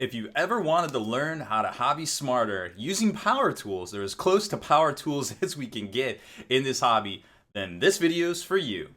If you ever wanted to learn how to hobby smarter using power tools, they're as close to power tools as we can get in this hobby, then this video's for you.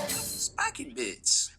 Spiky bits.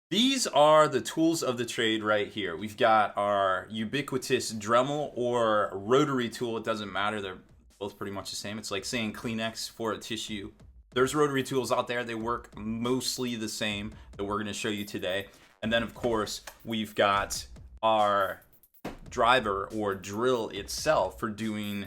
These are the tools of the trade right here. We've got our ubiquitous Dremel or rotary tool. It doesn't matter. They're both pretty much the same. It's like saying Kleenex for a tissue. There's rotary tools out there. They work mostly the same that we're going to show you today. And then, of course, we've got our driver or drill itself for doing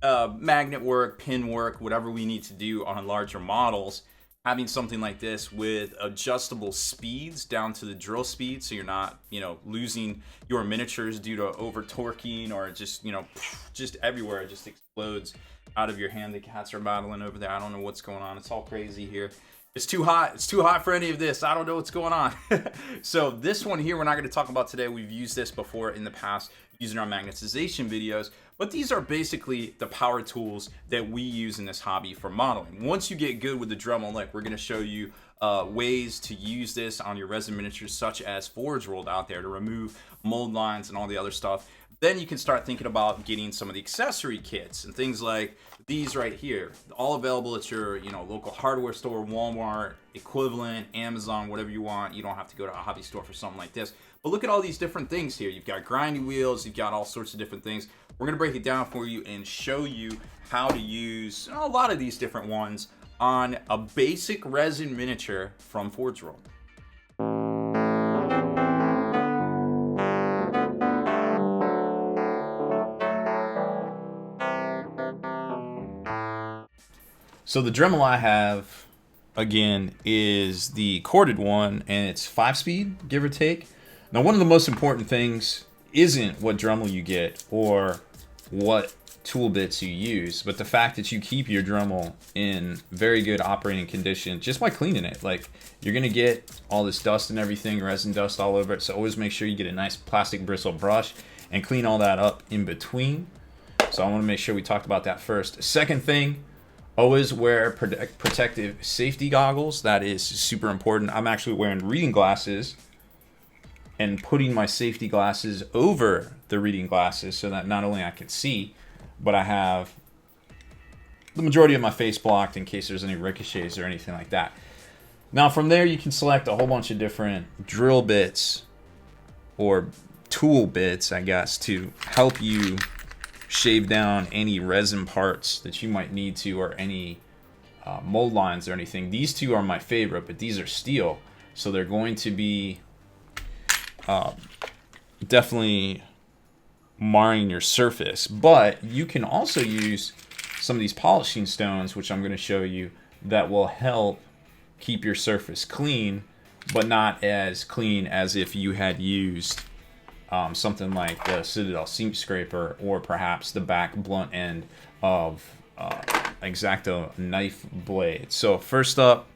magnet work, pin work, whatever we need to do on larger models. Having something like this with adjustable speeds down to the drill speed, so you're not, losing your miniatures due to over torquing or just, just everywhere. It just explodes out of your hand. The cats are battling over there. I don't know what's going on. It's all crazy here. It's too hot. It's too hot for any of this. I don't know what's going on. So this one here, we're not going to talk about today. We've used this before in the past using our magnetization videos, but these are basically the power tools that we use in this hobby for modeling. Once you get good with the Dremel, like we're going to show you ways to use this on your resin miniatures, such as Forge World out there to remove mold lines and all the other stuff. Then you can start thinking about getting some of the accessory kits and things like these right here, all available at your local hardware store, Walmart equivalent, Amazon, whatever you want. You don't have to go to a hobby store for something like this. But look at all these different things here. You've got grinding wheels, you've got all sorts of different things. We're gonna break it down for you and show you how to use a lot of these different ones on a basic resin miniature from Forge World. So the Dremel I have, again, is the corded one, and it's 5-speed, give or take. Now, one of the most important things isn't what Dremel you get or what tool bits you use, but the fact that you keep your Dremel in very good operating condition just by cleaning it. Like, you're gonna get all this dust and everything, resin dust all over it, so always make sure you get a nice plastic bristle brush and clean all that up in between. So I wanna make sure we talked about that first. Second thing, always wear protective safety goggles. That is super important. I'm actually wearing reading glasses and putting my safety glasses over the reading glasses so that not only I can see, but I have the majority of my face blocked in case there's any ricochets or anything like that. Now from there you can select a whole bunch of different drill bits or tool bits, I guess, to help you shave down any resin parts that you might need to, or any mold lines or anything. These two are my favorite, but these are steel, so they're going to be definitely marring your surface. But you can also use some of these polishing stones, which I'm going to show you, that will help keep your surface clean, but not as clean as if you had used something like the Citadel seam scraper, or perhaps the back blunt end of X-Acto knife blade. So first up,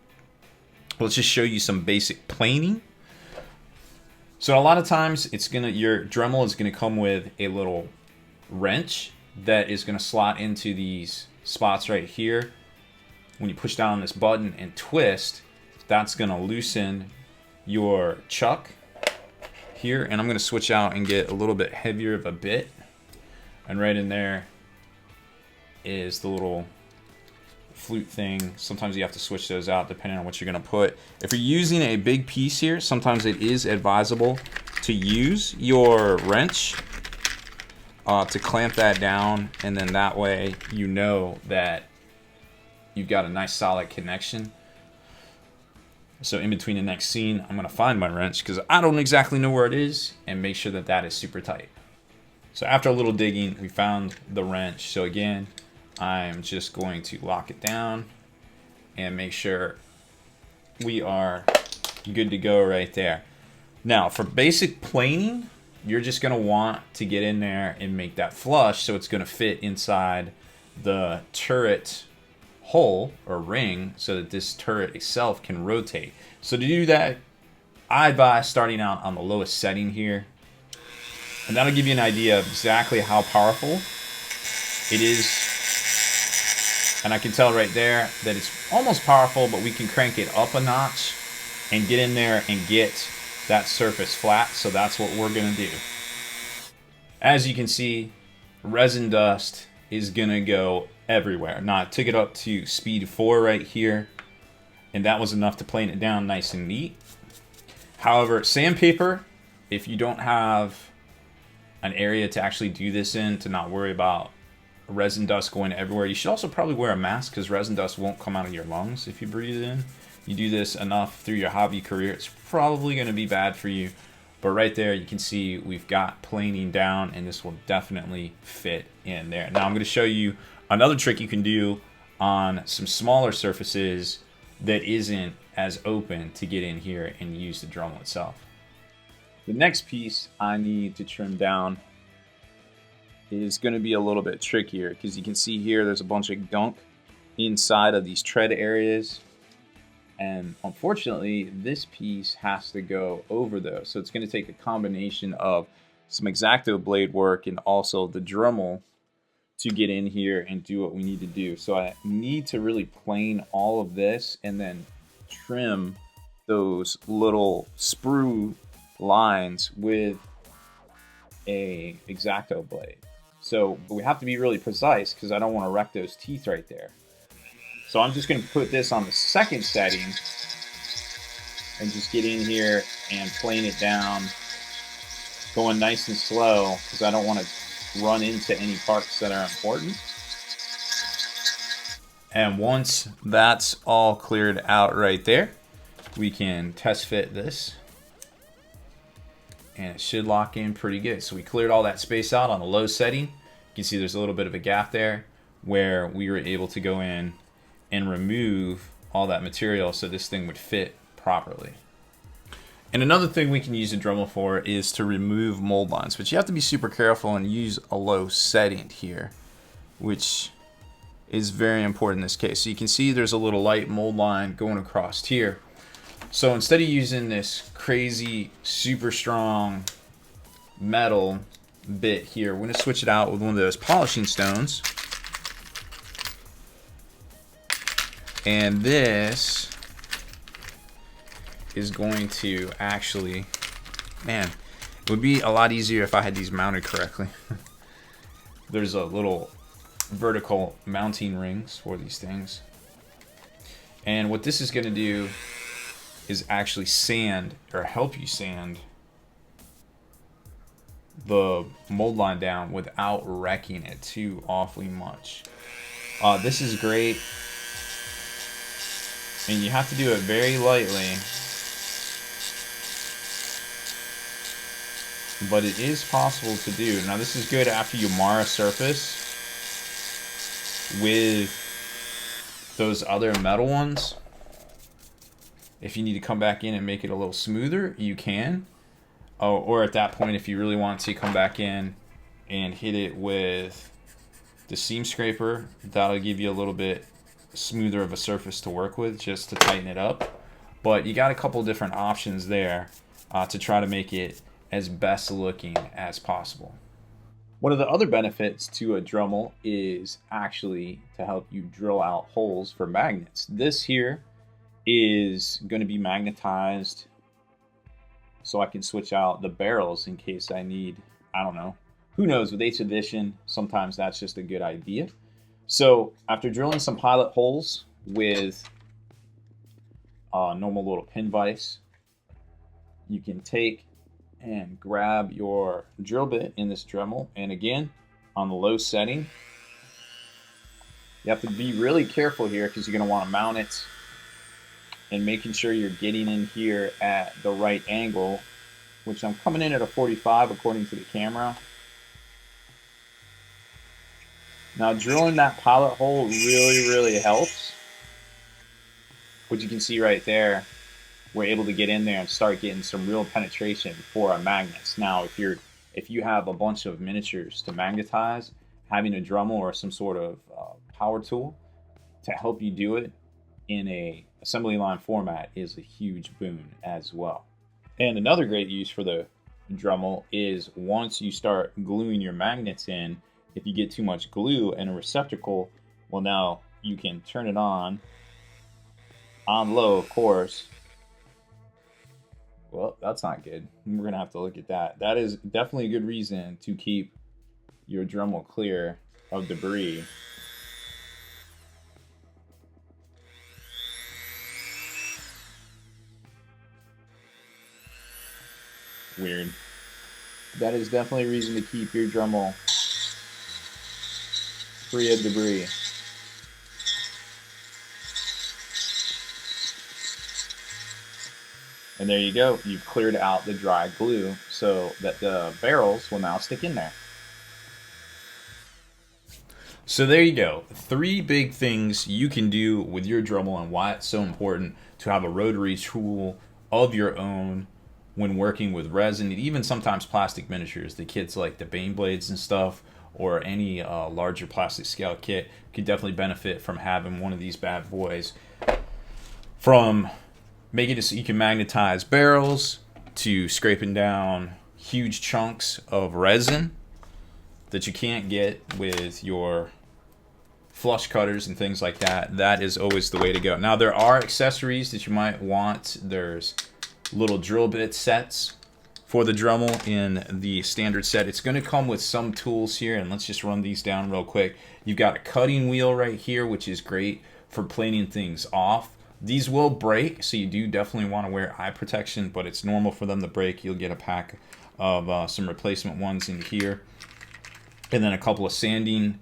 let's just show you some basic planing. So a lot of times your Dremel is gonna come with a little wrench that is gonna slot into these spots right here. When you push down on this button and twist, that's gonna loosen your chuck here, and I'm going to switch out and get a little bit heavier of a bit, and right in there is the little flute thing. Sometimes you have to switch those out depending on what you're going to put. If you're using a big piece here, sometimes it is advisable to use your wrench to clamp that down, and then that way you know that you've got a nice solid connection. So in between the next scene, I'm going to find my wrench because I don't exactly know where it is, and make sure that that is super tight. So after a little digging, we found the wrench. So again, I'm just going to lock it down and make sure we are good to go right there. Now for basic planing, you're just going to want to get in there and make that flush so it's going to fit inside the turret hole or ring, so that this turret itself can rotate. So to do that, I advise starting out on the lowest setting here, and that'll give you an idea of exactly how powerful it is And I can tell right there that it's almost powerful, but we can crank it up a notch and get in there and get that surface flat. So that's what we're gonna do. As you can see, resin dust is gonna go everywhere. Now I took it up to speed 4 right here, and that was enough to plane it down nice and neat. However, sandpaper, if you don't have an area to actually do this in, to not worry about resin dust going everywhere, you should also probably wear a mask, because resin dust won't come out of your lungs if you breathe it in. You do this enough through your hobby career, it's probably going to be bad for you. But right there, you can see we've got planing down, and this will definitely fit in there. Now I'm going to show you another trick you can do on some smaller surfaces that isn't as open to get in here and use the Dremel itself. The next piece I need to trim down is going to be a little bit trickier, because you can see here there's a bunch of gunk inside of these tread areas, and unfortunately this piece has to go over those. So it's going to take a combination of some X-Acto blade work and also the Dremel to get in here and do what we need to do. So I need to really plane all of this and then trim those little sprue lines with a X-Acto blade. So we have to be really precise, because I don't want to wreck those teeth right there. So I'm just going to put this on the second setting and just get in here and plane it down, going nice and slow, because I don't want to run into any parts that are important. And once that's all cleared out right there, we can test fit this, and it should lock in pretty good. So we cleared all that space out on a low setting. You can see there's a little bit of a gap there where we were able to go in and remove all that material so this thing would fit properly. And another thing we can use a Dremel for is to remove mold lines, but you have to be super careful and use a low setting here, which is very important in this case. So you can see there's a little light mold line going across here. So instead of using this crazy super strong metal bit here, we're going to switch it out with one of those polishing stones. And this is going to actually, man, it would be a lot easier if I had these mounted correctly. There's a little vertical mounting rings for these things. And what this is going to do is actually sand, or help you sand, the mold line down without wrecking it too awfully much. This is great. And you have to do it very lightly, but it is possible to do. Now this is good after you mar a surface with those other metal ones. If you need to come back in and make it a little smoother, you can. Or at that point, if you really want to, come back in and hit it with the seam scraper. That'll give you a little bit smoother of a surface to work with, just to tighten it up. But you got a couple different options there to try to make it as best looking as possible. One of the other benefits to a Dremel is actually to help you drill out holes for magnets. This here is going to be magnetized, so I can switch out the barrels in case I need, I don't know, who knows, with 8th edition, sometimes that's just a good idea. So after drilling some pilot holes with a normal little pin vise, you can take and grab your drill bit in this Dremel, and again, on the low setting, you have to be really careful here, because you're going to want to mount it and making sure you're getting in here at the right angle, which I'm coming in at a 45 according to the camera. Now drilling that pilot hole really helps. What you can see right there, we're able to get in there and start getting some real penetration for our magnets. Now if you have a bunch of miniatures to magnetize, having a Dremel or some sort of power tool to help you do it in a assembly line format is a huge boon as well. And another great use for the Dremel is once you start gluing your magnets in, if you get too much glue in a receptacle, well, now you can turn it on low, of course. Well, that's not good. We're gonna have to look at that. That is definitely a good reason to keep your Dremel clear of debris. Weird. That is definitely a reason to keep your Dremel free of debris. And there you go. You've cleared out the dry glue so that the barrels will now stick in there. So there you go. 3 big things you can do with your Dremel and why it's so important to have a rotary tool of your own when working with resin and even sometimes plastic miniatures. The kits like the Bane blades and stuff, or any larger plastic scale kit, could definitely benefit from having one of these bad boys. From making it so you can magnetize barrels to scraping down huge chunks of resin that you can't get with your flush cutters and things like that. That is always the way to go. Now, there are accessories that you might want. There's little drill bit sets for the Dremel in the standard set. It's going to come with some tools here, and let's just run these down real quick. You've got a cutting wheel right here, which is great for planing things off. These will break, so you do definitely want to wear eye protection, but it's normal for them to break. You'll get a pack of some replacement ones in here. And then a couple of sanding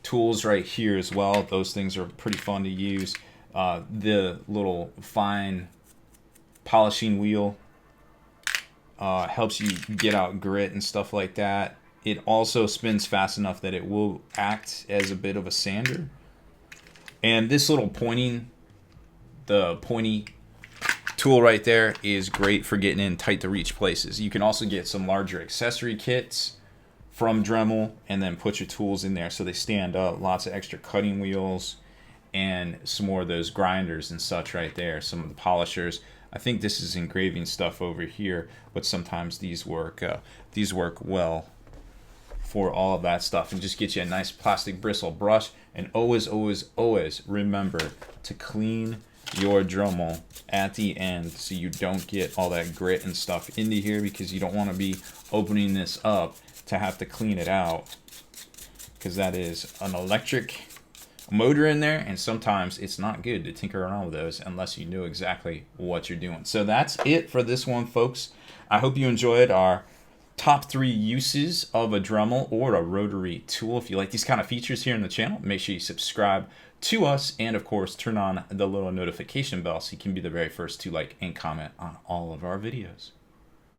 tools right here as well. Those things are pretty fun to use. The little fine polishing wheel helps you get out grit and stuff like that. It also spins fast enough that it will act as a bit of a sander. And this little pointy tool right there is great for getting in tight to reach places. You can also get some larger accessory kits from Dremel and then put your tools in there so they stand up. Lots of extra cutting wheels and some more of those grinders and such right there. Some of the polishers. I think this is engraving stuff over here, but sometimes these work well for all of that stuff. And just get you a nice plastic bristle brush. And always, always, always remember to clean your Dremel at the end so you don't get all that grit and stuff into here, because you don't want to be opening this up to have to clean it out, because that is an electric motor in there, and sometimes it's not good to tinker around with those unless you know exactly what you're doing. So that's it for this one, folks. I hope you enjoyed our top 3 uses of a Dremel or a rotary tool. If you like these kind of features here in the channel, make sure you subscribe to us, and of course turn on the little notification bell so you can be the very first to like and comment on all of our videos.